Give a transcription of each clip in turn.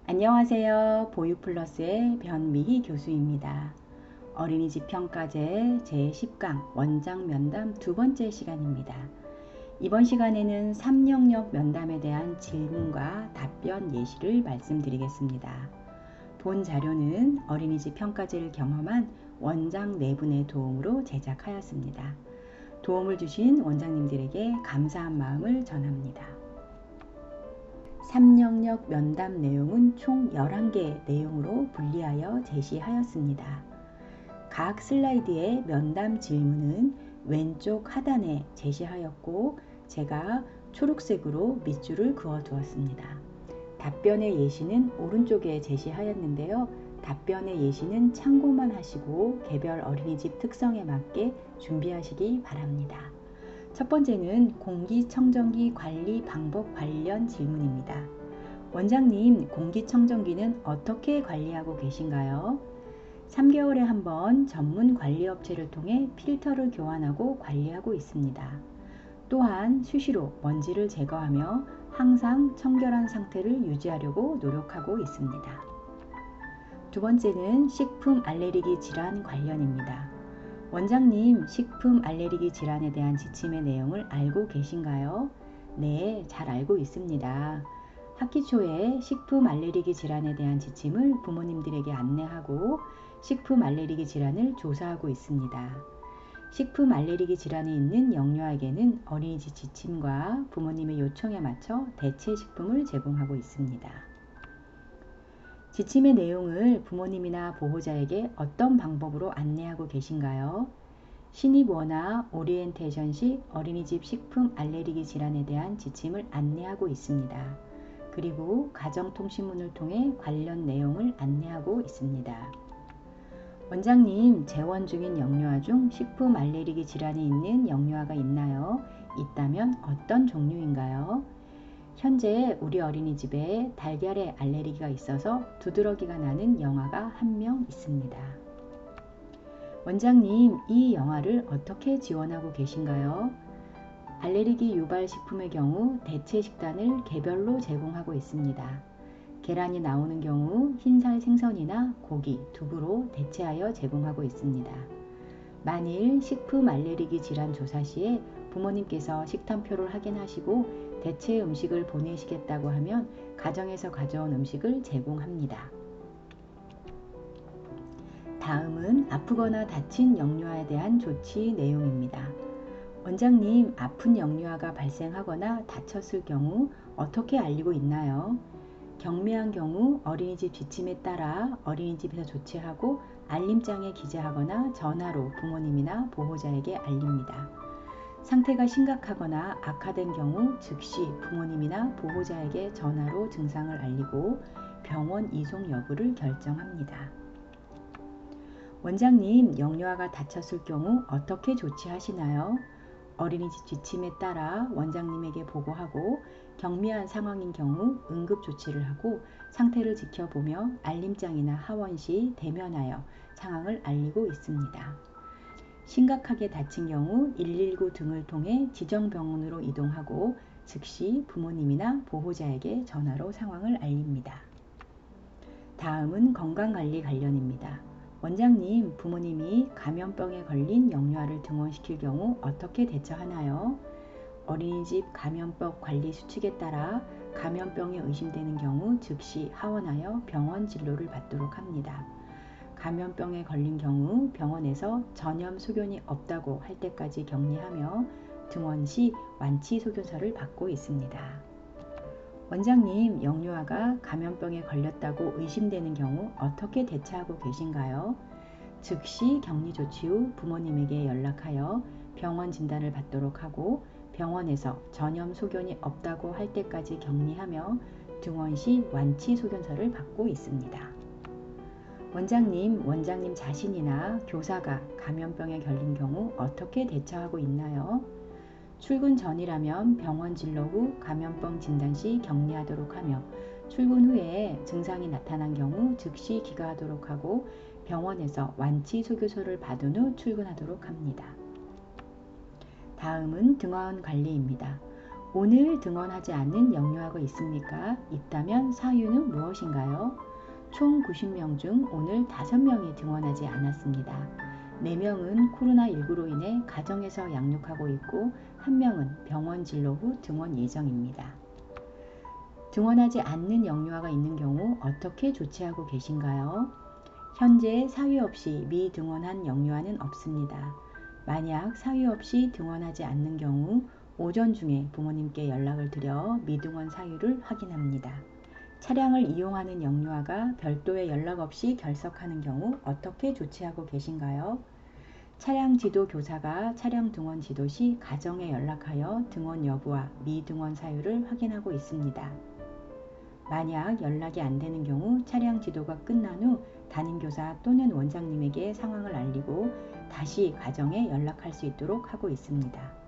안녕하세요. 보유플러스의 변미희 교수입니다. 어린이집 평가제 제10강 원장 면담 두 번째 시간입니다. 이번 시간에는 3영역 면담에 대한 질문과 답변 예시를 말씀드리겠습니다. 본 자료는 어린이집 평가제를 경험한 원장 4분의 도움으로 제작하였습니다. 도움을 주신 원장님들에게 감사한 마음을 전합니다. 3영역 면담 내용은 총 11개 내용으로 분리하여 제시하였습니다. 각 슬라이드의 면담 질문은 왼쪽 하단에 제시하였고 제가 초록색으로 밑줄을 그어 두었습니다. 답변의 예시는 오른쪽에 제시하였는데요. 답변의 예시는 참고만 하시고 개별 어린이집 특성에 맞게 준비하시기 바랍니다. 첫 번째는 공기청정기 관리 방법 관련 질문입니다. 원장님, 공기청정기는 어떻게 관리하고 계신가요? 3개월에 한 번 전문 관리업체를 통해 필터를 교환하고 관리하고 있습니다. 또한 수시로 먼지를 제거하며 항상 청결한 상태를 유지하려고 노력하고 있습니다. 두 번째는 식품 알레르기 질환 관련입니다. 원장님, 식품 알레르기 질환에 대한 지침의 내용을 알고 계신가요? 네, 잘 알고 있습니다. 학기 초에 식품 알레르기 질환에 대한 지침을 부모님들에게 안내하고 식품 알레르기 질환을 조사하고 있습니다. 식품 알레르기 질환이 있는 영유아에게는 어린이집 지침과 부모님의 요청에 맞춰 대체 식품을 제공하고 있습니다. 지침의 내용을 부모님이나 보호자에게 어떤 방법으로 안내하고 계신가요? 신입원화 오리엔테이션식 어린이집 식품 알레르기 질환에 대한 지침을 안내하고 있습니다. 그리고 가정통신문을 통해 관련 내용을 안내하고 있습니다. 원장님, 재원 중인 영유아 중 식품 알레르기 질환이 있는 영유아가 있나요? 있다면 어떤 종류인가요? 현재 우리 어린이집에 달걀에 알레르기가 있어서 두드러기가 나는 영아가 1명 있습니다. 원장님, 이 영아를 어떻게 지원하고 계신가요? 알레르기 유발 식품의 경우 대체 식단을 개별로 제공하고 있습니다. 계란이 나오는 경우 흰살 생선이나 고기, 두부로 대체하여 제공하고 있습니다. 만일 식품 알레르기 질환 조사 시에 부모님께서 식단표를 확인하시고 대체 음식을 보내시겠다고 하면 가정에서 가져온 음식을 제공합니다. 다음은 아프거나 다친 영유아에 대한 조치 내용입니다. 원장님, 아픈 영유아가 발생하거나 다쳤을 경우 어떻게 알리고 있나요? 경미한 경우 어린이집 지침에 따라 어린이집에서 조치하고 알림장에 기재하거나 전화로 부모님이나 보호자에게 알립니다. 상태가 심각하거나 악화된 경우 즉시 부모님이나 보호자에게 전화로 증상을 알리고 병원 이송 여부를 결정합니다. 원장님, 영유아가 다쳤을 경우 어떻게 조치하시나요? 어린이집 지침에 따라 원장님에게 보고하고 경미한 상황인 경우 응급조치를 하고 상태를 지켜보며 알림장이나 하원 시 대면하여 상황을 알리고 있습니다. 심각하게 다친 경우 119 등을 통해 지정병원으로 이동하고 즉시 부모님이나 보호자에게 전화로 상황을 알립니다. 다음은 건강관리 관련입니다. 원장님, 부모님이 감염병에 걸린 영유아를 등원시킬 경우 어떻게 대처하나요? 어린이집 감염법 관리 수칙에 따라 감염병에 의심되는 경우 즉시 하원하여 병원 진료를 받도록 합니다. 감염병에 걸린 경우 병원에서 전염 소견이 없다고 할 때까지 격리하며 등원 시 완치 소견서를 받고 있습니다. 원장님, 영유아가 감염병에 걸렸다고 의심되는 경우 어떻게 대처하고 계신가요? 즉시 격리 조치 후 부모님에게 연락하여 병원 진단을 받도록 하고 병원에서 전염 소견이 없다고 할 때까지 격리하며 등원 시 완치 소견서를 받고 있습니다. 원장님 자신이나 교사가 감염병에 걸린 경우 어떻게 대처하고 있나요? 출근 전이라면 병원 진료 후 감염병 진단 시 격리하도록 하며 출근 후에 증상이 나타난 경우 즉시 귀가하도록 하고 병원에서 완치 소교서를 받은 후 출근하도록 합니다. 다음은 등원 관리입니다. 오늘 등원하지 않는 영유아가 있습니까? 있다면 사유는 무엇인가요? 총 90명 중 오늘 5명이 등원하지 않았습니다. 4명은 코로나19로 인해 가정에서 양육하고 있고 1명은 병원 진료 후 등원 예정입니다. 등원하지 않는 영유아가 있는 경우 어떻게 조치하고 계신가요? 현재 사유 없이 미등원한 영유아는 없습니다. 만약 사유 없이 등원하지 않는 경우 오전 중에 부모님께 연락을 드려 미등원 사유를 확인합니다. 차량을 이용하는 영유아가 별도의 연락 없이 결석하는 경우 어떻게 조치하고 계신가요? 차량 지도 교사가 차량 등원 지도 시 가정에 연락하여 등원 여부와 미등원 사유를 확인하고 있습니다. 만약 연락이 안 되는 경우 차량 지도가 끝난 후 담임교사 또는 원장님에게 상황을 알리고 다시 가정에 연락할 수 있도록 하고 있습니다.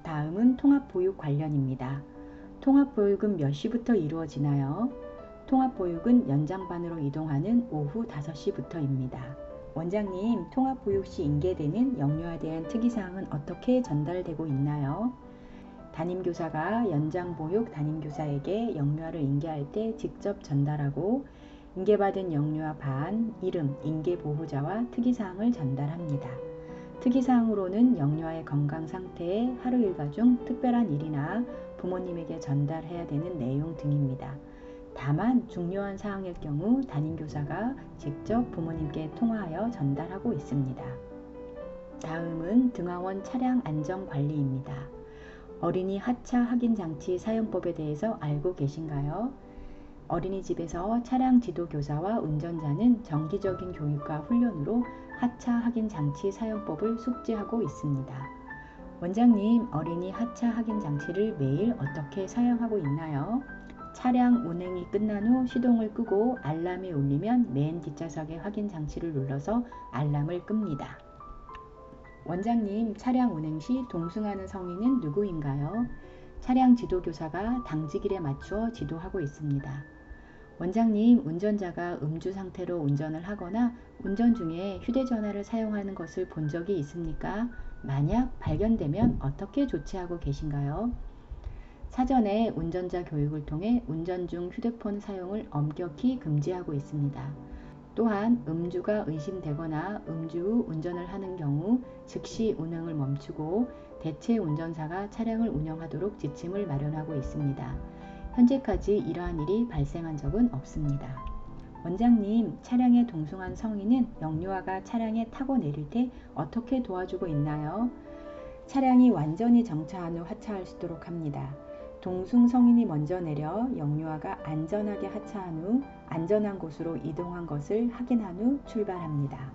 다음은 통합보육 관련입니다. 통합보육은 몇 시부터 이루어지나요? 통합보육은 연장반으로 이동하는 오후 5시부터입니다. 원장님, 통합보육 시 인계되는 영유아에 대한 특이사항은 어떻게 전달되고 있나요? 담임교사가 연장보육 담임교사에게 영유아를 인계할 때 직접 전달하고 인계받은 영유아 반, 이름, 인계보호자와 특이사항을 전달합니다. 특이사항으로는 영유아의 건강 상태, 하루 일과 중 특별한 일이나 부모님에게 전달해야 되는 내용 등입니다. 다만 중요한 사항일 경우 담임교사가 직접 부모님께 통화하여 전달하고 있습니다. 다음은 등하원 차량 안전관리입니다. 어린이 하차 확인 장치 사용법에 대해서 알고 계신가요? 어린이집에서 차량 지도 교사와 운전자는 정기적인 교육과 훈련으로 하차 확인 장치 사용법을 숙지하고 있습니다. 원장님, 어린이 하차 확인 장치를 매일 어떻게 사용하고 있나요? 차량 운행이 끝난 후 시동을 끄고 알람이 울리면 맨 뒷좌석의 확인 장치를 눌러서 알람을 끕니다. 원장님, 차량 운행 시 동승하는 성인은 누구인가요? 차량 지도교사가 당직일에 맞추어 지도하고 있습니다. 원장님, 운전자가 음주 상태로 운전을 하거나 운전 중에 휴대전화를 사용하는 것을 본 적이 있습니까? 만약 발견되면 어떻게 조치하고 계신가요? 사전에 운전자 교육을 통해 운전 중 휴대폰 사용을 엄격히 금지하고 있습니다. 또한 음주가 의심되거나 음주 후 운전을 하는 경우 즉시 운행을 멈추고 대체 운전사가 차량을 운영하도록 지침을 마련하고 있습니다. 현재까지 이러한 일이 발생한 적은 없습니다. 원장님, 차량에 동승한 성인은 영유아가 차량에 타고 내릴 때 어떻게 도와주고 있나요? 차량이 완전히 정차한 후 하차할 수 있도록 합니다. 동승 성인이 먼저 내려 영유아가 안전하게 하차한 후 안전한 곳으로 이동한 것을 확인한 후 출발합니다.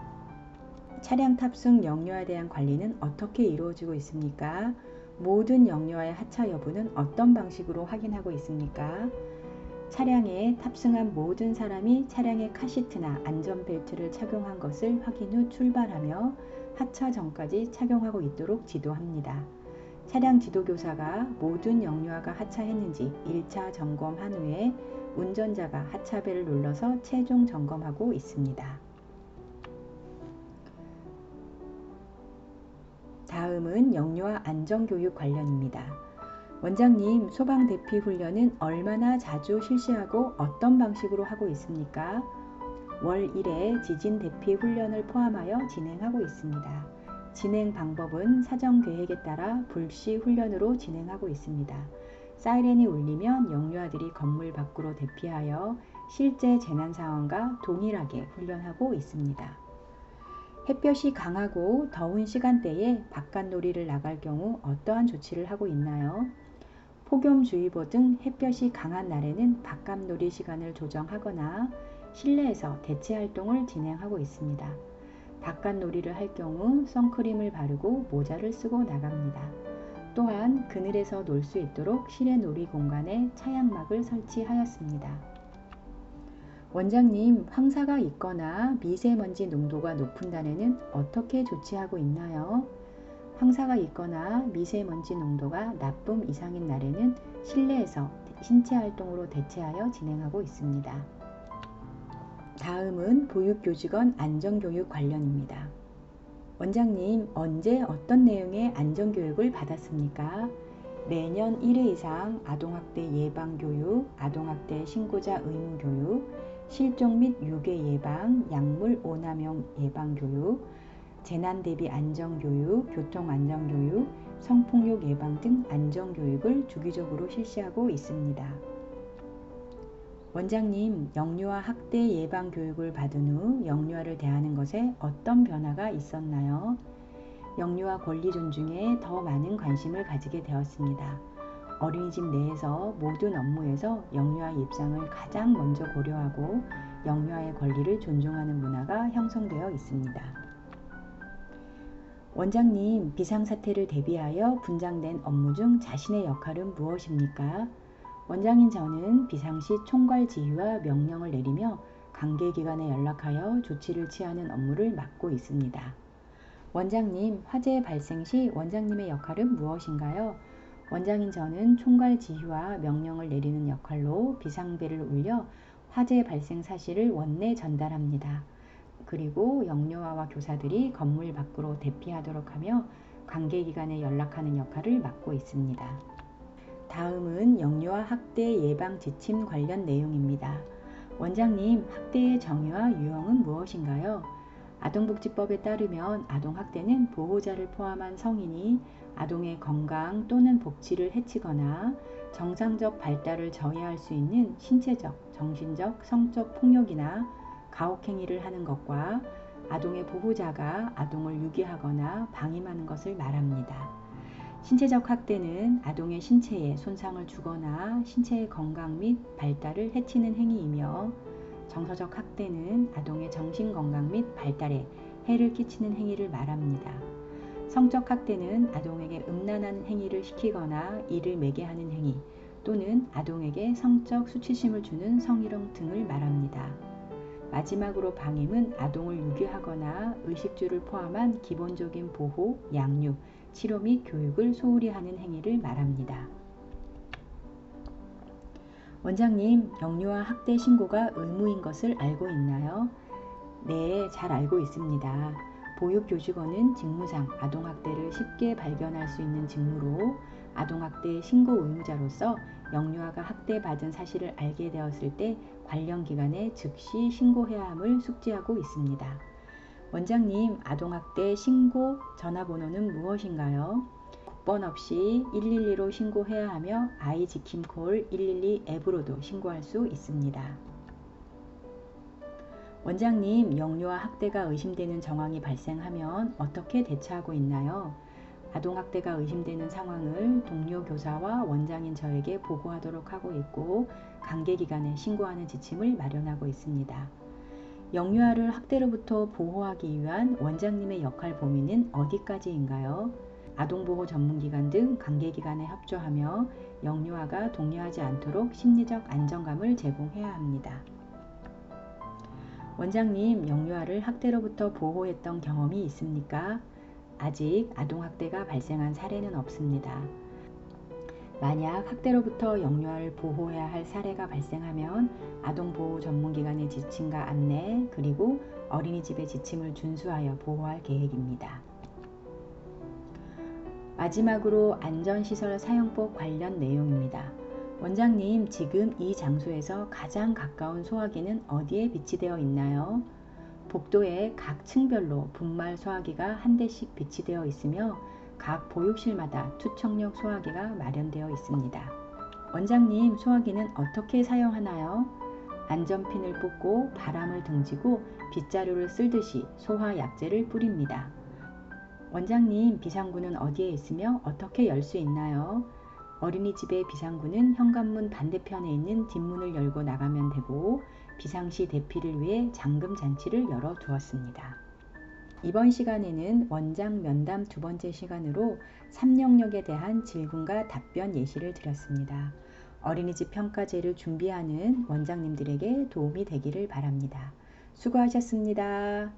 차량 탑승 영유아에 대한 관리는 어떻게 이루어지고 있습니까? 모든 영유아의 하차 여부는 어떤 방식으로 확인하고 있습니까? 차량에 탑승한 모든 사람이 차량의 카시트나 안전벨트를 착용한 것을 확인 후 출발하며 하차 전까지 착용하고 있도록 지도합니다. 차량 지도교사가 모든 영유아가 하차했는지 1차 점검한 후에 운전자가 하차벨을 눌러서 최종 점검하고 있습니다. 다음은 영유아 안전교육 관련입니다. 원장님, 소방대피 훈련은 얼마나 자주 실시하고 어떤 방식으로 하고 있습니까? 월 1회 지진 대피 훈련을 포함하여 진행하고 있습니다. 진행 방법은 사전 계획에 따라 불시 훈련으로 진행하고 있습니다. 사이렌이 울리면 영유아들이 건물 밖으로 대피하여 실제 재난 상황과 동일하게 훈련하고 있습니다. 햇볕이 강하고 더운 시간대에 바깥놀이를 나갈 경우 어떠한 조치를 하고 있나요? 폭염주의보 등 햇볕이 강한 날에는 바깥놀이 시간을 조정하거나 실내에서 대체 활동을 진행하고 있습니다. 바깥놀이를 할 경우 선크림을 바르고 모자를 쓰고 나갑니다. 또한 그늘에서 놀 수 있도록 실내 놀이 공간에 차양막을 설치하였습니다. 원장님, 황사가 있거나 미세먼지 농도가 높은 날에는 어떻게 조치하고 있나요? 황사가 있거나 미세먼지 농도가 나쁨 이상인 날에는 실내에서 신체 활동으로 대체하여 진행하고 있습니다. 다음은 보육교직원 안전교육 관련입니다. 원장님, 언제 어떤 내용의 안전교육을 받았습니까? 매년 1회 이상 아동학대 예방교육, 아동학대 신고자 의무교육, 실종 및 유괴 예방, 약물 오남용 예방교육, 재난대비 안전교육, 교통안전교육, 성폭력 예방 등 안전교육을 주기적으로 실시하고 있습니다. 원장님, 영유아 학대 예방 교육을 받은 후 영유아를 대하는 것에 어떤 변화가 있었나요? 영유아 권리 존중에 더 많은 관심을 가지게 되었습니다. 어린이집 내에서 모든 업무에서 영유아 입장을 가장 먼저 고려하고 영유아의 권리를 존중하는 문화가 형성되어 있습니다. 원장님, 비상사태를 대비하여 분장된 업무 중 자신의 역할은 무엇입니까? 원장인 저는 비상시 총괄 지휘와 명령을 내리며 관계기관에 연락하여 조치를 취하는 업무를 맡고 있습니다. 원장님, 화재 발생 시 원장님의 역할은 무엇인가요? 원장인 저는 총괄 지휘와 명령을 내리는 역할로 비상벨을 울려 화재 발생 사실을 원내 전달합니다. 그리고 영유아와 교사들이 건물 밖으로 대피하도록 하며 관계기관에 연락하는 역할을 맡고 있습니다. 다음은 영유아 학대 예방 지침 관련 내용입니다. 원장님, 학대의 정의와 유형은 무엇인가요? 아동복지법에 따르면 아동학대는 보호자를 포함한 성인이 아동의 건강 또는 복지를 해치거나 정상적 발달을 저해할 수 있는 신체적, 정신적, 성적 폭력이나 가혹행위를 하는 것과 아동의 보호자가 아동을 유기하거나 방임하는 것을 말합니다. 신체적 학대는 아동의 신체에 손상을 주거나 신체의 건강 및 발달을 해치는 행위이며 정서적 학대는 아동의 정신건강 및 발달에 해를 끼치는 행위를 말합니다. 성적 학대는 아동에게 음란한 행위를 시키거나 이를 매게 하는 행위 또는 아동에게 성적 수치심을 주는 성희롱 등을 말합니다. 마지막으로 방임은 아동을 유기하거나 의식주를 포함한 기본적인 보호, 양육, 치료 및 교육을 소홀히 하는 행위를 말합니다. 원장님, 영유아 학대 신고가 의무인 것을 알고 있나요? 네, 잘 알고 있습니다. 보육교직원은 직무상 아동학대를 쉽게 발견할 수 있는 직무로 아동학대 신고 의무자로서 영유아가 학대받은 사실을 알게 되었을 때 관련 기관에 즉시 신고해야 함을 숙지하고 있습니다. 원장님, 아동학대 신고 전화번호는 무엇인가요? 국번 없이 112로 신고해야 하며 아이지킴콜 112 앱으로도 신고할 수 있습니다. 원장님, 영유아 학대가 의심되는 정황이 발생하면 어떻게 대처하고 있나요? 아동학대가 의심되는 상황을 동료 교사와 원장인 저에게 보고하도록 하고 있고 관계기관에 신고하는 지침을 마련하고 있습니다. 영유아를 학대로부터 보호하기 위한 원장님의 역할 범위는 어디까지인가요? 아동보호 전문기관 등 관계기관에 협조하며 영유아가 독려하지 않도록 심리적 안정감을 제공해야 합니다. 원장님, 영유아를 학대로부터 보호했던 경험이 있습니까? 아직 아동학대가 발생한 사례는 없습니다. 만약 학대로부터 영유아를 보호해야 할 사례가 발생하면 아동보호 전문기관의 지침과 안내 그리고 어린이집의 지침을 준수하여 보호할 계획입니다. 마지막으로 안전시설 사용법 관련 내용입니다. 원장님, 지금 이 장소에서 가장 가까운 소화기는 어디에 비치되어 있나요? 복도에 각 층별로 분말 소화기가 한 대씩 비치되어 있으며 각 보육실마다 투척력 소화기가 마련되어 있습니다. 원장님, 소화기는 어떻게 사용하나요? 안전핀을 뽑고 바람을 등지고 빗자루를 쓸듯이 소화 약제를 뿌립니다. 원장님, 비상구는 어디에 있으며 어떻게 열 수 있나요? 어린이집의 비상구는 현관문 반대편에 있는 뒷문을 열고 나가면 되고 비상시 대피를 위해 잠금 장치를 열어 두었습니다. 이번 시간에는 원장 면담 두 번째 시간으로 3영역에 대한 질문과 답변 예시를 드렸습니다. 어린이집 평가제를 준비하는 원장님들에게 도움이 되기를 바랍니다. 수고하셨습니다.